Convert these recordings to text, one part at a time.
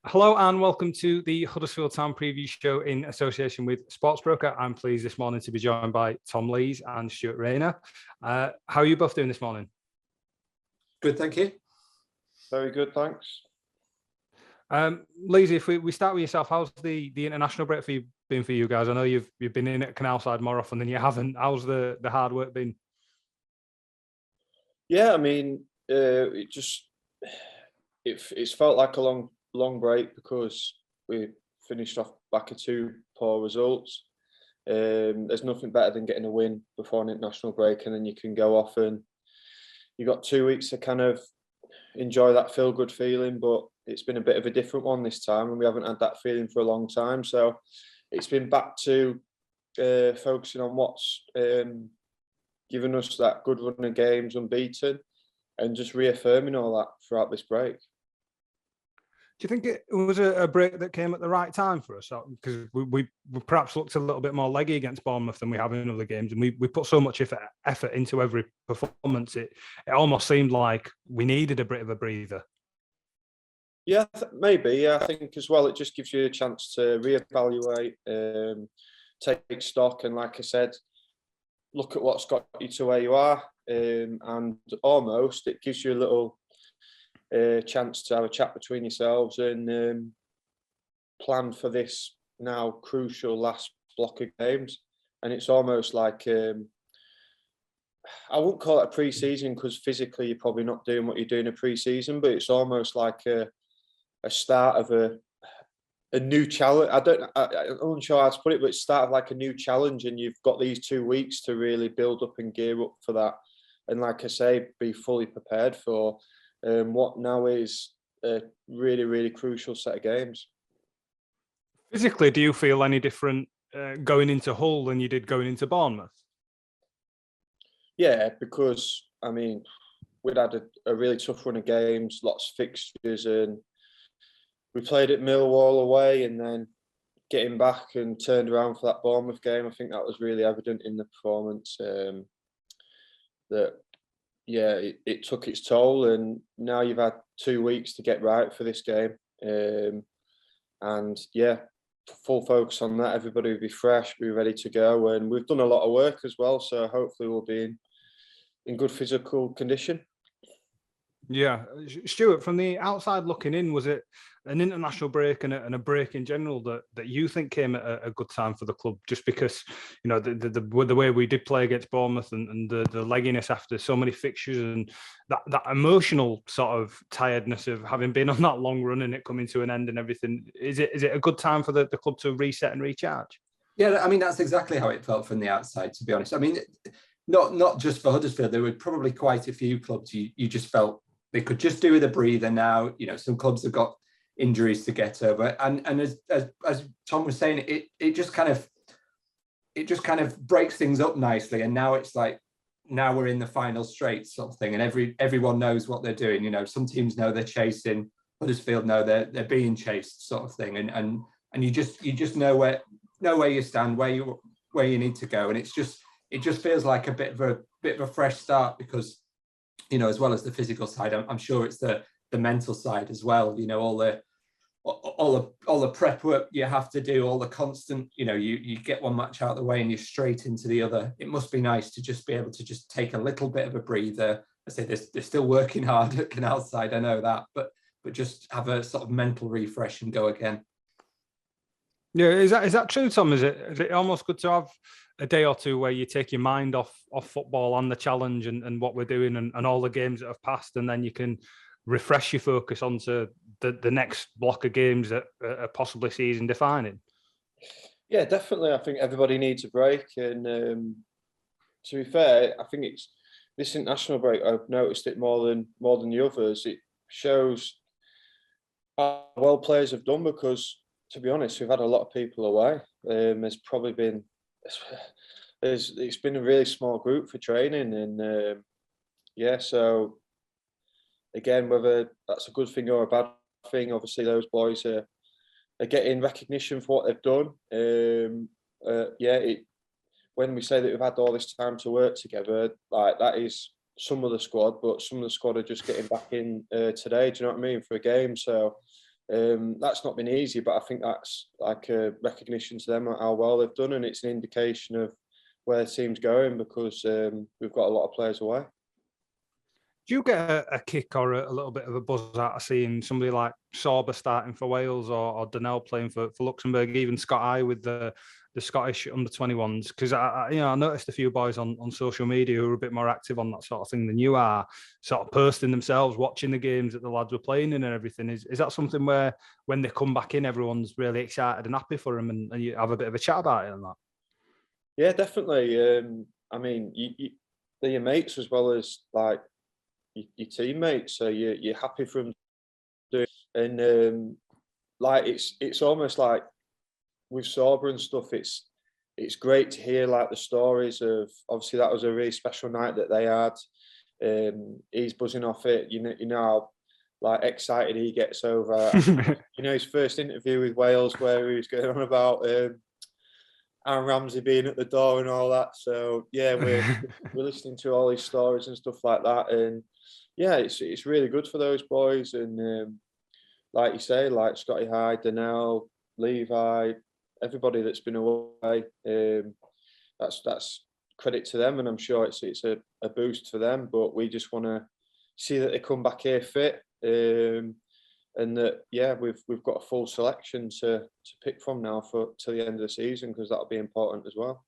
Hello and welcome to the Huddersfield Town preview show in association with Sportsbroker. I'm pleased this morning to be joined by Tom Lees and Stuart Rayner. How are you both doing this morning? Good, thank you. Very good, thanks. Lees, if we start with yourself, how's the international break been for you guys? I know you've been in at Canalside more often than you haven't. How's the hard work been? Yeah, I mean, it's felt like a long break because we finished off back of two poor results. There's nothing better than getting a win before an international break, and then you can go off and you've got 2 weeks to kind of enjoy that feel-good feeling. But it's been a bit of a different one this time, and we haven't had that feeling for a long time. So it's been back to focusing on what's given us that good run of games unbeaten, and just reaffirming all that throughout this break. Do you think it was a break that came at the right time for us? Because we perhaps looked a little bit more leggy against Bournemouth than we have in other games, and we put so much effort into every performance. It almost seemed like we needed a bit of a breather. Yeah, maybe. Yeah, I think as well, it just gives you a chance to reevaluate, take stock, and like I said, look at what's got you to where you are, and almost it gives you a little chance to have a chat between yourselves and plan for this now crucial last block of games. And it's almost like I wouldn't call it a pre-season because physically you're probably not doing what you're doing a pre-season, but it's almost like a start of a new challenge. I'm unsure how to put it, but it's start of like a new challenge, and you've got these 2 weeks to really build up and gear up for that. And like I say, be fully prepared for what now is a really, really crucial set of games. Physically, do you feel any different going into Hull than you did going into Bournemouth? Yeah, because I mean, we'd had a really tough run of games, lots of fixtures, and we played at Millwall away, and then getting back and turned around for that Bournemouth game. I think that was really evident in the performance. That yeah, it took its toll, and now you've had 2 weeks to get right for this game. And yeah, full focus on that. Everybody will be fresh, be ready to go, and we've done a lot of work as well. So hopefully we'll be in good physical condition. Yeah, Stuart, from the outside looking in, was it an international break and a break in general that you think came at a good time for the club? Just because, you know, the way we did play against Bournemouth and the legginess after so many fixtures and that emotional sort of tiredness of having been on that long run and it coming to an end and everything. Is it a good time for the club to reset and recharge? Yeah, I mean, that's exactly how it felt from the outside, to be honest. I mean, not just for Huddersfield, there were probably quite a few clubs you just felt they could just do with a breather now. You know, some clubs have got injuries to get over, and as Tom was saying, it just kind of breaks things up nicely. And now it's like, now we're in the final straight sort of thing, and everyone knows what they're doing. You know, some teams know they're chasing, Huddersfield know they're being chased, sort of thing, and you just know where you stand, where you need to go, and it just feels like a bit of a fresh start because, you know, as well as the physical side, I'm sure it's the mental side as well. You know, all the prep work you have to do, all the constant, you know, you get one match out of the way and you're straight into the other. It must be nice to just be able to just take a little bit of a breather. I say they're still working hard at Canalside, I know that, but just have a sort of mental refresh and go again. Yeah, is that true, Tom? Is it almost good to have a day or two where you take your mind off football and the challenge and what we're doing and all the games that have passed, and then you can refresh your focus onto the next block of games that are possibly season defining? Yeah, definitely. I think everybody needs a break, and to be fair, I think it's this international break. I've noticed it more than the others. It shows how well players have done because, to be honest, we've had a lot of people away. It's been a really small group for training, and yeah. So again, whether that's a good thing or a bad thing, obviously those boys are getting recognition for what they've done. When we say that we've had all this time to work together, like that is some of the squad, but some of the squad are just getting back in today. Do you know what I mean, for a game? So That's not been easy, but I think that's like a recognition to them how well they've done, and it's an indication of where the team's going, because we've got a lot of players away. Do you get a kick or a little bit of a buzz out of seeing somebody like Sorba starting for Wales, or Donnell playing for Luxembourg, even Scott I with the Scottish under-21s? Because I noticed a few boys on social media who are a bit more active on that sort of thing than you are, sort of posting themselves, watching the games that the lads were playing in and everything. Is that something where when they come back in, everyone's really excited and happy for them, and you have a bit of a chat about it and that? Yeah, definitely. I mean, they're your mates as well as like your teammates, so you're happy for them to do it. And like it's almost like with Sorba and stuff, it's great to hear like the stories of, obviously that was a really special night that they had. He's buzzing off it, you know how like excited he gets over his first interview with Wales, where he was going on about Aaron Ramsey being at the door and all that. So yeah, we're listening to all these stories and stuff like that, and yeah, it's really good for those boys. And like you say, like Scotty Hyde, Donnell, Levi, everybody that's been away, that's credit to them, and I'm sure it's a boost for them. But we just want to see that they come back here fit, and that we've got a full selection to pick from now to the end of the season, because that'll be important as well.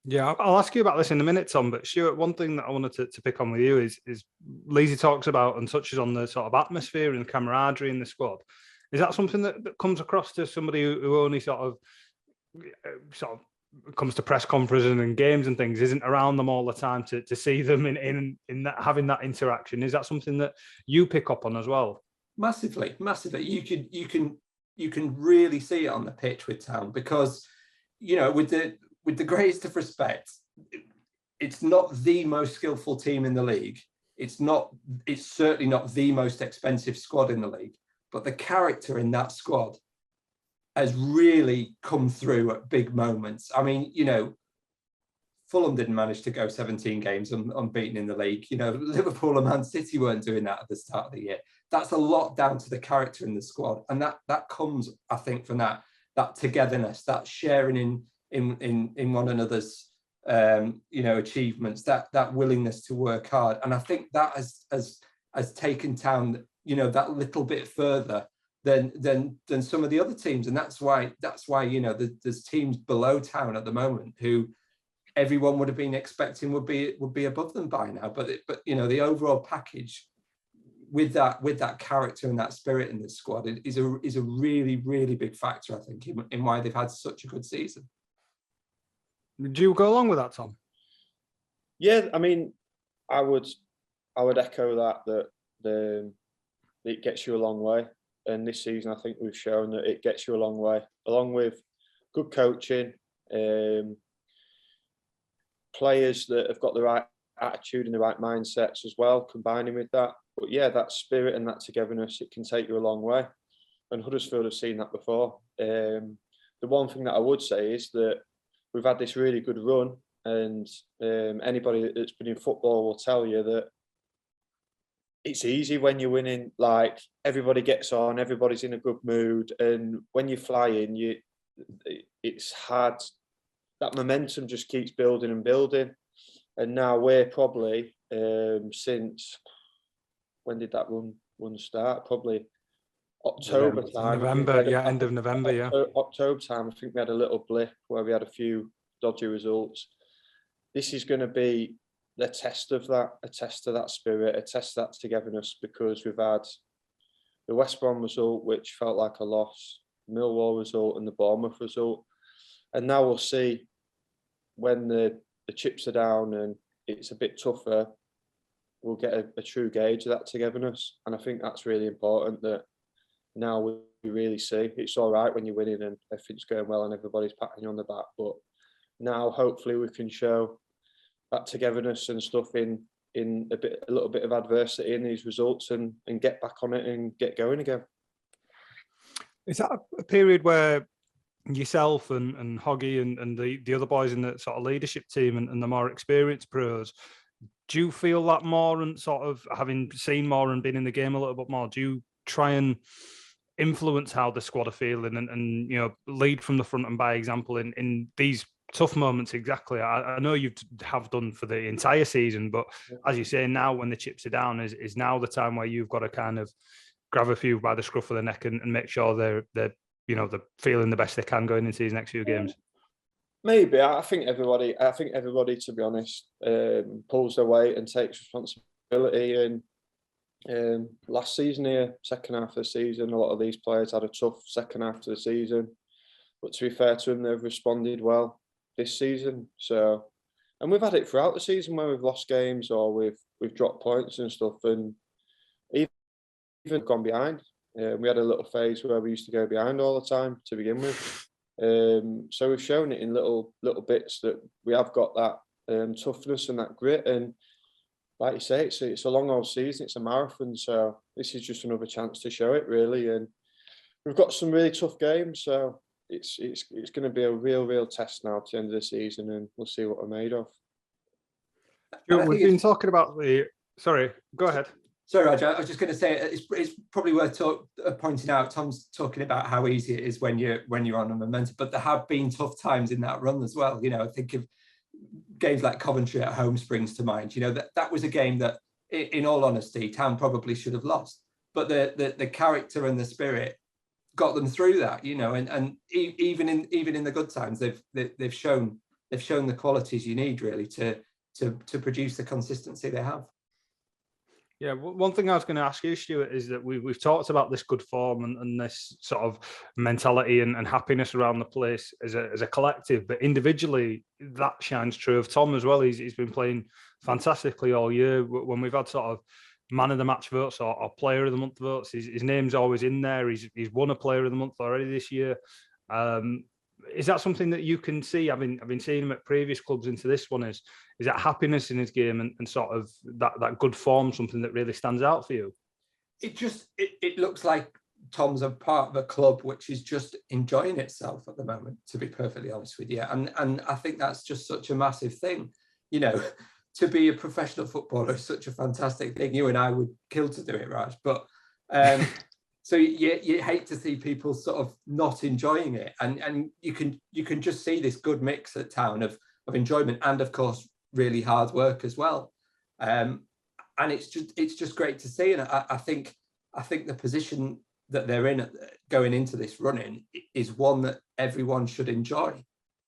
Yeah, I'll ask you about this in a minute, Tom. But Stuart, one thing that I wanted to pick on with you is Leesy talks about and touches on the sort of atmosphere and camaraderie in the squad. Is that something that comes across to somebody who only sort of comes to press conferences and games and things, isn't around them all the time to see them in that, having that interaction? Is that something that you pick up on as well? Massively. You can really see it on the pitch with Town, because with the greatest of respect, it's not the most skillful team in the league. It's certainly not the most expensive squad in the league, but the character in that squad has really come through at big moments. I mean, Fulham didn't manage to go 17 games unbeaten in the league. Liverpool and Man City weren't doing that at the start of the year. That's a lot down to the character in the squad, and that comes, I think, from that togetherness, that sharing in one another's achievements, that willingness to work hard. And I think that has taken Town that little bit further than some of the other teams. And that's why there's teams below Town at the moment who everyone would have been expecting would be above them by now. But the overall package with that character and that spirit in the squad is a really, really big factor, I think, in why they've had such a good season. Do you go along with that, Tom? Yeah, I mean, I would echo that it gets you a long way. And this season, I think we've shown that it gets you a long way, along with good coaching, players that have got the right attitude and the right mindsets as well, combining with that. But yeah, that spirit and that togetherness, it can take you a long way. And Huddersfield have seen that before. The one thing that I would say is that we've had this really good run, and anybody that's been in football will tell you that it's easy when you're winning. Like, everybody gets on, everybody's in a good mood, and when you're flying, it's hard. That momentum just keeps building and building. And now we're probably since, when did that run start? Probably October time. November, end of November, yeah. October time, I think we had a little blip where we had a few dodgy results. This is going to be a test of that spirit, a test of that togetherness, because we've had the West Brom result, which felt like a loss, Millwall result, and the Bournemouth result. And now we'll see, when the chips are down and it's a bit tougher, we'll get a true gauge of that togetherness. And I think that's really important, that now we really see it's all right when you're winning and everything's going well and everybody's patting you on the back. But now hopefully we can show that togetherness and stuff in a little bit of adversity in these results, and get back on it and get going again. Is that a period where yourself and Hoggy and the other boys in the sort of leadership team and the more experienced pros, do you feel that more, and sort of having seen more and been in the game a little bit more, do you try and influence how the squad are feeling and you know, lead from the front and by example in these tough moments. Exactly. I know you have done for the entire season, but as you say, now when the chips are down is now the time where you've got to kind of grab a few by the scruff of the neck and make sure they're you know, they're feeling the best they can going into these next few games. Maybe. I think everybody, to be honest, pulls their weight and takes responsibility. And last season here, second half of the season, a lot of these players had a tough second half of the season. But to be fair to them, they've responded well this season. So, and we've had it throughout the season where we've lost games or we've dropped points and stuff, and even gone behind. We had a little phase where we used to go behind all the time to begin with. So we've shown it in little bits that we have got that toughness and that grit. And like you say, it's a long old season. It's a marathon. So this is just another chance to show it, really. And we've got some really tough games. So it's going to be a real test now to the end of the season, and we'll see what we're made of. We've been talking about the. Sorry, go ahead. Sorry, Roger. I was just going to say it's probably worth pointing out. Tom's talking about how easy it is when you're on a momentum, but there have been tough times in that run as well. You know, I think of games like Coventry at home springs to mind. You know, that was a game that, in all honesty, Town probably should have lost, but the character and the spirit got them through that. You know, and even in the good times, they've shown the qualities you need really to produce the consistency they have. Yeah, one thing I was going to ask you, Stuart, is that we've talked about this good form and this sort of mentality and happiness around the place as a collective, but individually that shines true of Tom as well. He's been playing fantastically all year. When we've had sort of man of the match votes or player of the month votes, his name's always in there. He's won a player of the month already this year. Is that something that you can see? I've been seeing him at previous clubs into this one. Is that happiness in his game and sort of that good form something that really stands out for you? It looks like Tom's a part of a club which is just enjoying itself at the moment, to be perfectly honest with you. And I think that's just such a massive thing. You know, to be a professional footballer is such a fantastic thing. You and I would kill to do it, Raj. But so you hate to see people sort of not enjoying it, and you can just see this good mix at Town of enjoyment and of course really hard work as well, and it's just great to see. And I think the position that they're in going into this run-in is one that everyone should enjoy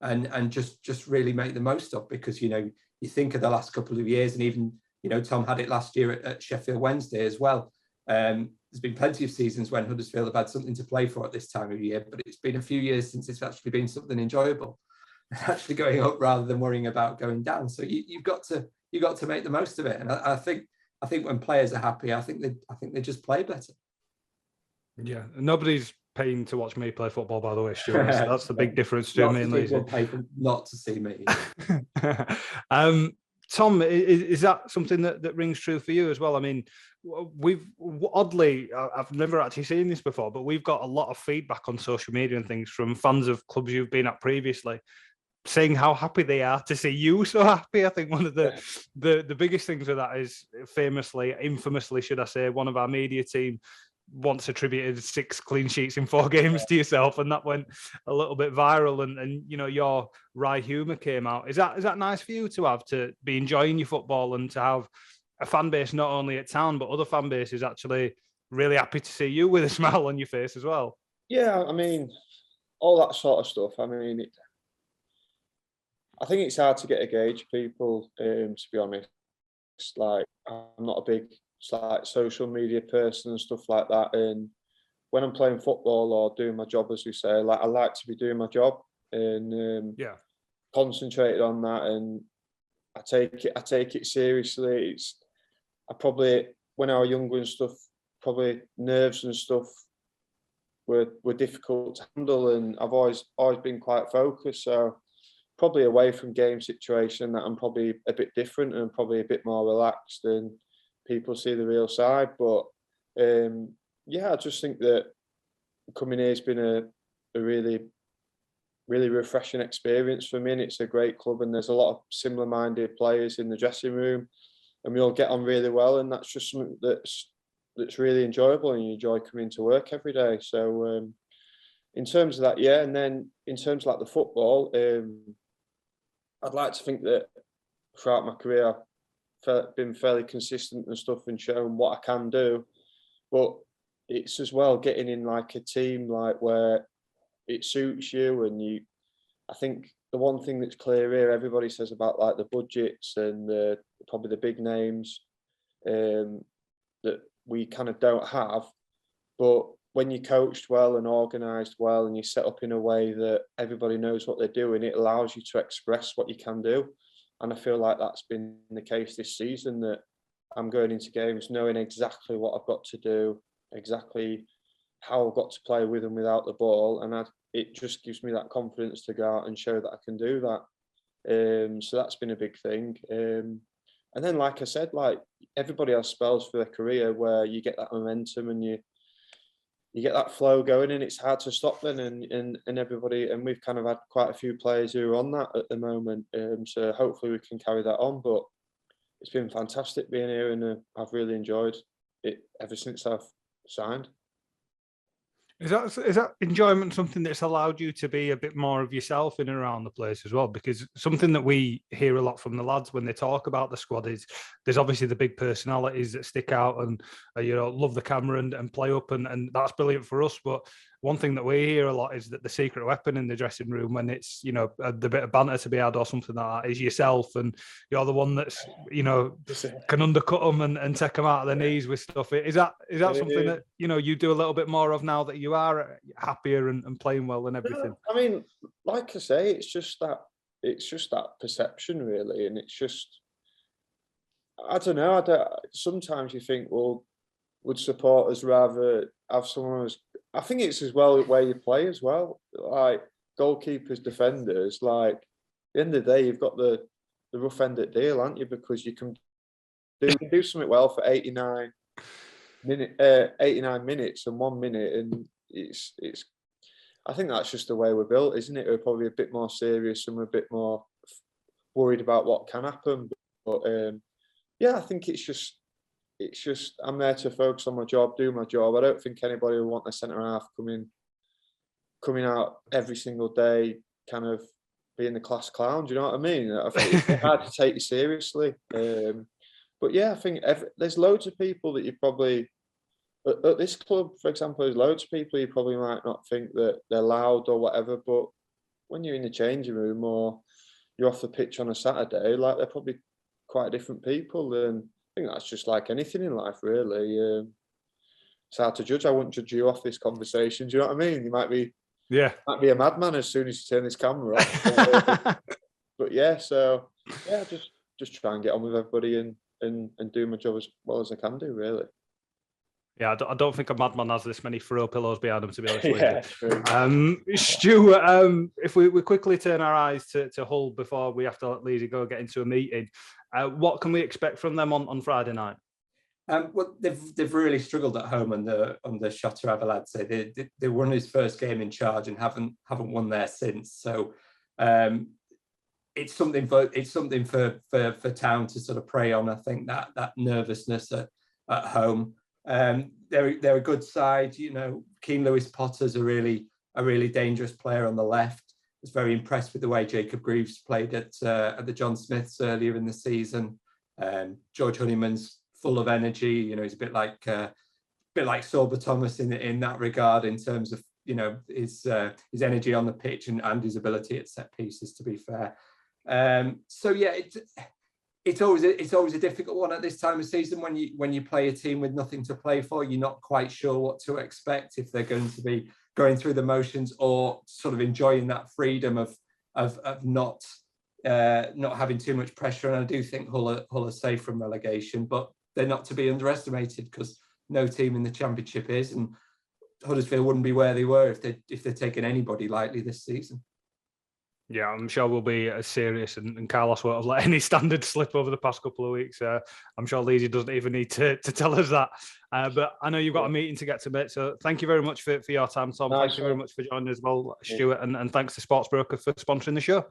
and just really make the most of, because you know, you think of the last couple of years, and even, you know, Tom had it last year at Sheffield Wednesday as well. There's been plenty of seasons when Huddersfield have had something to play for at this time of year, but it's been a few years since it's actually been something enjoyable, actually going up rather than worrying about going down. So you've got to make the most of it. And I think when players are happy, I think they just play better. Yeah, nobody's paying to watch me play football, by the way, Stuart. That's the big difference to me and Lizzie. Pay not to see me. Tom, is that something that rings true for you as well? I mean, we've oddly, I've never actually seen this before, but we've got a lot of feedback on social media and things from fans of clubs you've been at previously, saying how happy they are to see you so happy. I think one of the biggest things of that is infamously, should I say, one of our media team once attributed 6 clean sheets in 4 games to yourself, and that went a little bit viral, and you know, your wry humour came out. Is that nice for you to be enjoying your football and to have a fan base not only at Town but other fan bases actually really happy to see you with a smile on your face as well? Yeah, I mean, all that sort of stuff. I mean, I think it's hard to get a gauge of people, to be honest. Like, I'm not a big social media person and stuff like that, and when I'm playing football or doing my job, as we say, like, I like to be doing my job and concentrated on that, and I take it seriously. I probably, when I was younger and stuff, probably nerves and stuff were difficult to handle, and I've always been quite focused. So probably away from game situation, that I'm probably a bit different and probably a bit more relaxed, and people see the real side. But I just think that coming here has been a really, really refreshing experience for me, and it's a great club, and there's a lot of similar-minded players in the dressing room, and we all get on really well, and that's just something that's that's really enjoyable, and you enjoy coming to work every day. So in terms of that, yeah. And then in terms of like the football, I'd like to think that throughout my career I've been fairly consistent and stuff and shown what I can do. But it's as well getting in like a team like where it suits you, and I think the one thing that's clear here, everybody says about like the budgets and probably the big names that we kind of don't have. But when you're coached well and organised well, and you set up in a way that everybody knows what they're doing, it allows you to express what you can do. And I feel like that's been the case this season, that I'm going into games knowing exactly what I've got to do, exactly how I've got to play with and without the ball. And it just gives me that confidence to go out and show that I can do that. So that's been a big thing. And then, like I said, like everybody has spells for their career where you get that momentum and you get that flow going, and it's hard to stop then. And everybody, and we've kind of had quite a few players who are on that at the moment. So hopefully we can carry that on. But it's been fantastic being here, and I've really enjoyed it ever since I've signed. Is that enjoyment something that's allowed you to be a bit more of yourself in and around the place as well? Because something that we hear a lot from the lads when they talk about the squad is there's obviously the big personalities that stick out and love the camera and play up, and that's brilliant for us. But one thing that we hear a lot is that the secret weapon in the dressing room, when it's the bit of banter to be had or something like that, is yourself, and you're the one that's can undercut them and take them out of their knees with stuff. Is that something that you do a little bit more of now that you are happier and playing well and everything? I mean, like I say, it's just that perception really, and it's just, I don't know. Sometimes you think, well, would supporters rather have someone who's, I think it's as well where you play as well. Like goalkeepers, defenders, like at the end of the day, you've got the rough end of the deal, aren't you? Because you can do something well for 89 minutes and 1 minute, and it's. I think that's just the way we're built, isn't it? We're probably a bit more serious and we're a bit more worried about what can happen. But yeah, I think it's just I'm there to focus on my job, do my job. I don't think anybody will want a centre half coming out every single day, kind of being the class clown. Do you know what I mean? I think it's hard to take you seriously. But yeah, I think there's loads of people that you probably at this club, for example, there's loads of people you probably might not think that they're loud or whatever, but when you're in the changing room or you're off the pitch on a Saturday, like they're probably quite different people. And I think that's just like anything in life, really. It's hard to judge. I wouldn't judge you off this conversation. Do you know what I mean? You might be a madman as soon as you turn this camera off. But yeah, so yeah, just try and get on with everybody and do my job as well as I can do, really. Yeah, I don't think a madman has this many throw pillows behind him, to be honest with you. Stuart, if we quickly turn our eyes to Hull before we have to let Leesy go get into a meeting, what can we expect from them on Friday night? Well, they've really struggled at home on the Shotter Avalad. So they won his first game in charge and haven't won there since. So it's something for Town to sort of prey on. I think that nervousness at home. They're a good side. Keane Lewis Potter's a really dangerous player on the left. I was very impressed with the way Jacob Greaves played at the John Smiths earlier in the season. George Honeyman's full of energy. He's a bit like Sorba Thomas in that regard, in terms of his energy on the pitch and his ability at set pieces, to be fair. So yeah, it's always a difficult one at this time of season when you play a team with nothing to play for. You're not quite sure what to expect, if they're going to be going through the motions or sort of enjoying that freedom of not having too much pressure. And I do think Hull are safe from relegation, but they're not to be underestimated, because no team in the Championship is, and Huddersfield wouldn't be where they were if they'd taken anybody lightly this season. Yeah, I'm sure we'll be as serious, and Carlos won't have let any standard slip over the past couple of weeks. I'm sure Leesy doesn't even need to tell us that. But I know you've got a meeting to get to bit, so thank you very much for your time, Tom. Thank you very much for joining us as well, Stuart, and thanks to Sportsbroker for sponsoring the show.